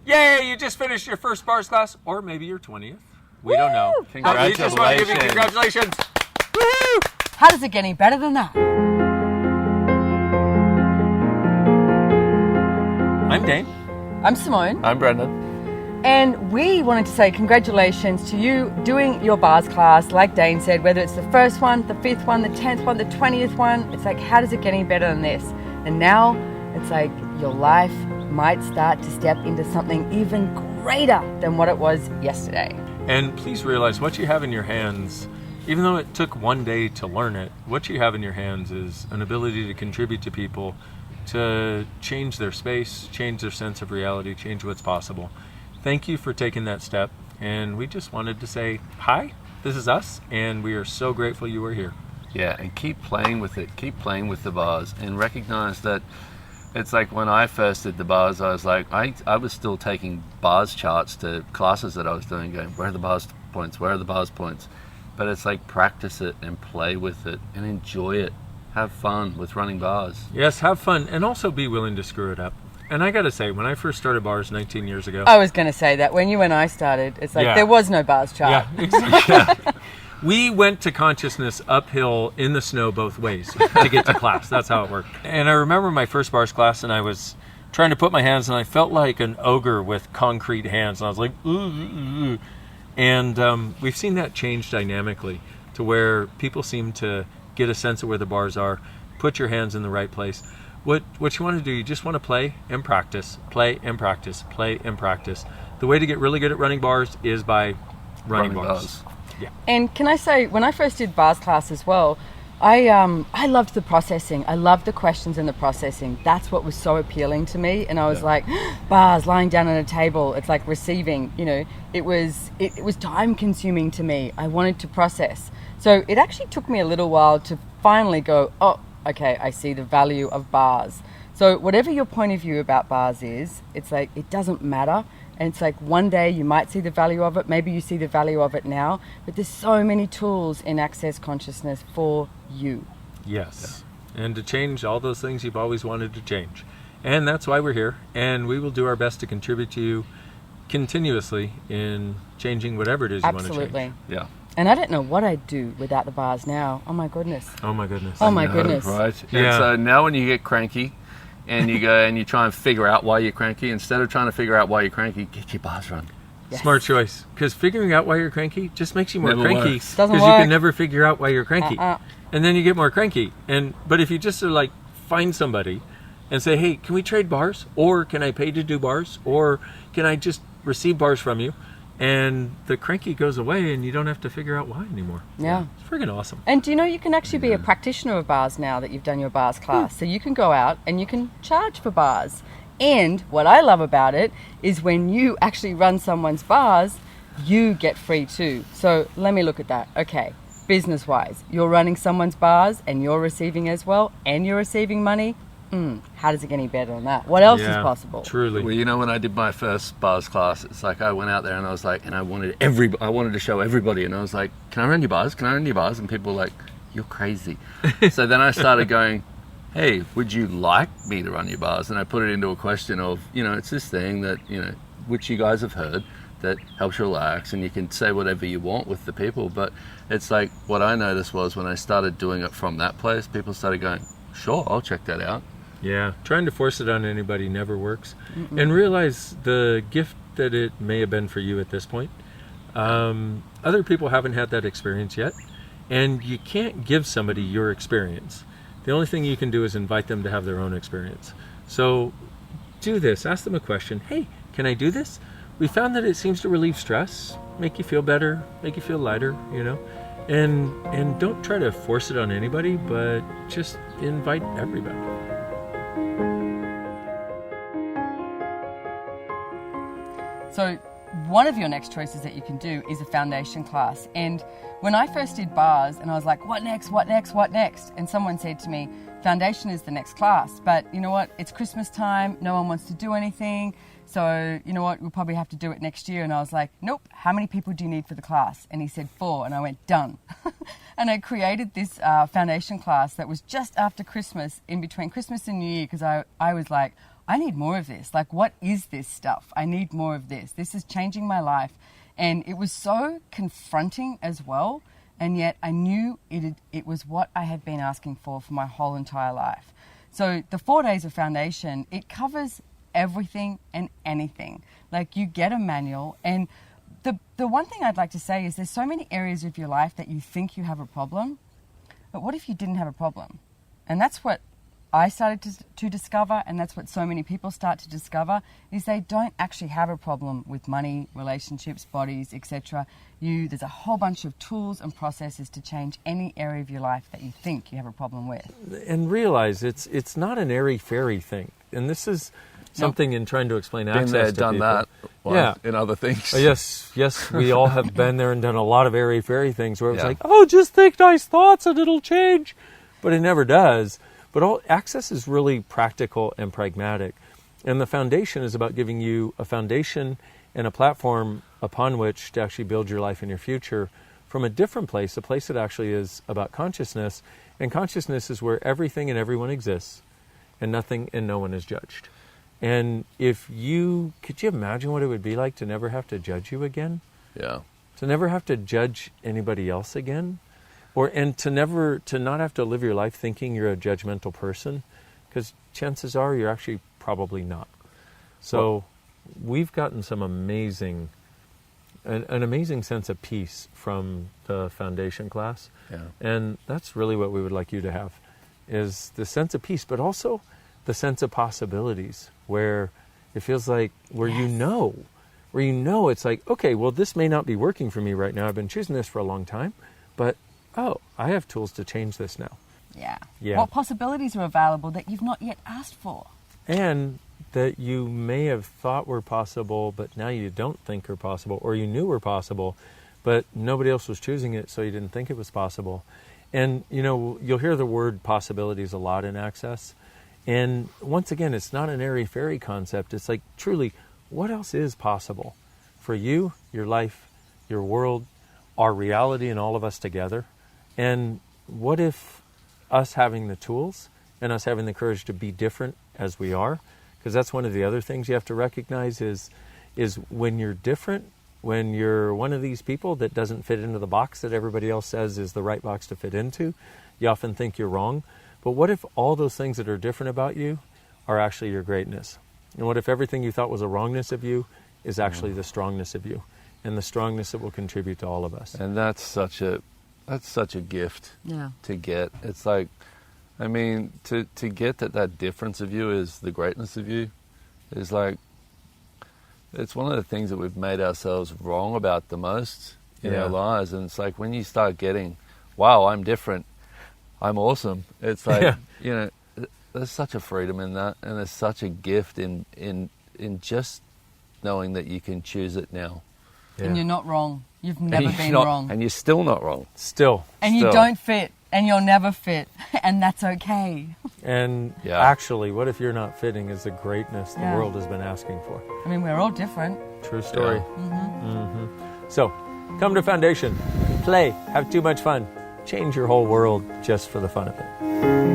Yay, you just finished your first bars class, or maybe your 20th. We don't know. Congratulations. We just want to give you congratulations. Woo! How does it get any better than that? I'm Dane. I'm Simone. I'm Brendan. And we wanted to say congratulations to you doing your bars class. Like Dane said, whether it's the first one, the 5th one, the 10th one, the 20th one, it's like, how does it get any better than this? And now it's like your life might start to step into something even greater than what it was yesterday. And please realize what you have in your hands, even though it took one day to learn it, what you have in your hands is an ability to contribute to people, to change their space, change their sense of reality, change what's possible. Thank you for taking that step, and we just wanted to say, hi, this is us, and we are so grateful you were here. Yeah, and keep playing with it. Keep playing with the bars, and recognize that it's like when I first did the bars, I was like, I was still taking bars charts to classes that I was doing, going, where are the bars points? Where are the bars points? But it's like, practice it and play with it and enjoy it. Have fun with running bars. Yes, have fun, and also be willing to screw it up. And I gotta say, when I first started bars 19 years ago... I was going to say that. When you and I started, it's like there was no bars chart. Yeah, exactly. We went to consciousness uphill in the snow both ways to get to class. That's how it worked. And I remember my first bars class, and I was trying to put my hands, and I felt like an ogre with concrete hands. And I was like, ooh, ooh, ooh. And we've seen that change dynamically to where people seem to get a sense of where the bars are, put your hands in the right place. What you want to do, you just want to play and practice, play and practice, play and practice. The way to get really good at running bars is by running bars. Yeah. And can I say, when I first did bars class as well, I loved the processing. I loved the questions and the processing. That's what was so appealing to me. And I was like, bars, lying down on a table, it's like receiving, you know, it was time consuming to me. I wanted to process. So it actually took me a little while to finally go, oh, okay, I see the value of bars. So whatever your point of view about bars is, it's like, it doesn't matter. And it's like, one day you might see the value of it. Maybe you see the value of it now, but there's so many tools in Access Consciousness for you. Yes. Yeah. And to change all those things you've always wanted to change. And that's why we're here. And we will do our best to contribute to you continuously in changing whatever it is you want to change. Absolutely. Yeah. And I don't know what I'd do without the bars now. Oh my goodness. Oh my goodness. Oh my goodness. Right. Yeah. And so now when you get cranky and you go and you try and figure out why you're cranky, instead of trying to figure out why you're cranky, get your bars run. Yes. Smart choice. Because figuring out why you're cranky just makes you more Never cranky. works. Doesn't Because you work. can never figure out why you're cranky. And then you get more cranky. But if you just sort of like find somebody and say, hey, can we trade bars? Or can I pay to do bars? Or can I just receive bars from you? And the cranky goes away and you don't have to figure out why anymore. Yeah. It's friggin' awesome. And do you know you can actually be a practitioner of bars now that you've done your bars class? So you can go out and you can charge for bars. And what I love about it is when you actually run someone's bars, you get free too. So let me look at that. Okay, business-wise, you're running someone's bars and you're receiving as well, and you're receiving money. How does it get any better than that? What else is possible? Truly. Well, you know, when I did my first bars class, it's like I went out there and I was like, and I wanted to show everybody, and I was like, can I run your bars? Can I run your bars? And people were like, you're crazy. So then I started going, hey, would you like me to run your bars? And I put it into a question of, you know, it's this thing that, you know, which you guys have heard, that helps you relax, and you can say whatever you want with the people. But it's like, what I noticed was when I started doing it from that place, people started going, sure, I'll check that out. Yeah, trying to force it on anybody never works. And realize the gift that it may have been for you at this point. Other people haven't had that experience yet, and you can't give somebody your experience. The only thing you can do is invite them to have their own experience. So do this. Ask them a question. Hey, can I do this? We found that it seems to relieve stress, make you feel better, make you feel lighter, you know. And don't try to force it on anybody, but just invite everybody. So one of your next choices that you can do is a foundation class. And when I first did bars and I was like, what next, what next, what next? And someone said to me, foundation is the next class. But you know what? It's Christmas time. No one wants to do anything. So you know what? We'll probably have to do it next year. And I was like, nope. How many people do you need for the class? And he said 4. And I went, done. And I created this foundation class that was just after Christmas, in between Christmas and New Year, because I was like, I need more of this. Like, what is this stuff? I need more of this. This is changing my life. And it was so confronting as well. And yet I knew it was what I had been asking for my whole entire life. So the 4 days of foundation, it covers everything and anything. Like, you get a manual, and the one thing I'd like to say is there's so many areas of your life that you think you have a problem, but what if you didn't have a problem? And that's what I started to discover, and that's what so many people start to discover, is they don't actually have a problem with money, relationships, bodies, etc. There's a whole bunch of tools and processes to change any area of your life that you think you have a problem with. And realize it's not an airy-fairy thing. And this is something in trying to explain Been access there, to done people. that. Well, Yeah. in other things. Yes, we all have been there and done a lot of airy-fairy things where it's Yeah. like, oh, just think nice thoughts and it'll change. But it never does. But all access is really practical and pragmatic. And the foundation is about giving you a foundation and a platform upon which to actually build your life and your future from a different place, a place that actually is about consciousness. And consciousness is where everything and everyone exists, and nothing and no one is judged. And could you imagine what it would be like to never have to judge you again? Yeah. To never have to judge anybody else again? And to not have to live your life thinking you're a judgmental person, because chances are you're actually probably not. So we've gotten some an amazing sense of peace from the foundation class. Yeah. And that's really what we would like you to have, is the sense of peace, but also the sense of possibilities, where it feels like, where you know it's like, okay, well, this may not be working for me right now. I've been choosing this for a long time, but I have tools to change this now. Yeah. Yeah. What possibilities are available that you've not yet asked for? And that you may have thought were possible, but now you don't think are possible, or you knew were possible, but nobody else was choosing it, so you didn't think it was possible. And, you'll hear the word possibilities a lot in Access. And once again, it's not an airy-fairy concept. It's like, truly, what else is possible for you, your life, your world, our reality, and all of us together? And what if us having the tools and us having the courage to be different as we are? Because that's one of the other things you have to recognize is when you're different, when you're one of these people that doesn't fit into the box that everybody else says is the right box to fit into, you often think you're wrong. But what if all those things that are different about you are actually your greatness? And what if everything you thought was a wrongness of you is actually the strongness of you, and the strongness that will contribute to all of us? And that's such a gift Yeah. to get. It's like, I mean, to get that difference of you is the greatness of you is like, it's one of the things that we've made ourselves wrong about the most in Yeah. our lives. And it's like, when you start getting, wow, I'm different, I'm awesome. It's like, there's such a freedom in that, and there's such a gift in just knowing that you can choose it now. And you're not wrong. You've never been wrong. And you're still not wrong. Still. And you still. don't fit, and you'll never fit, and that's okay. And Yeah. actually, what if you're not fitting is the greatness the Yeah. world has been asking for? I mean, we're all different. True story. Yeah. So, come to Foundation, play, have too much fun, change your whole world just for the fun of it.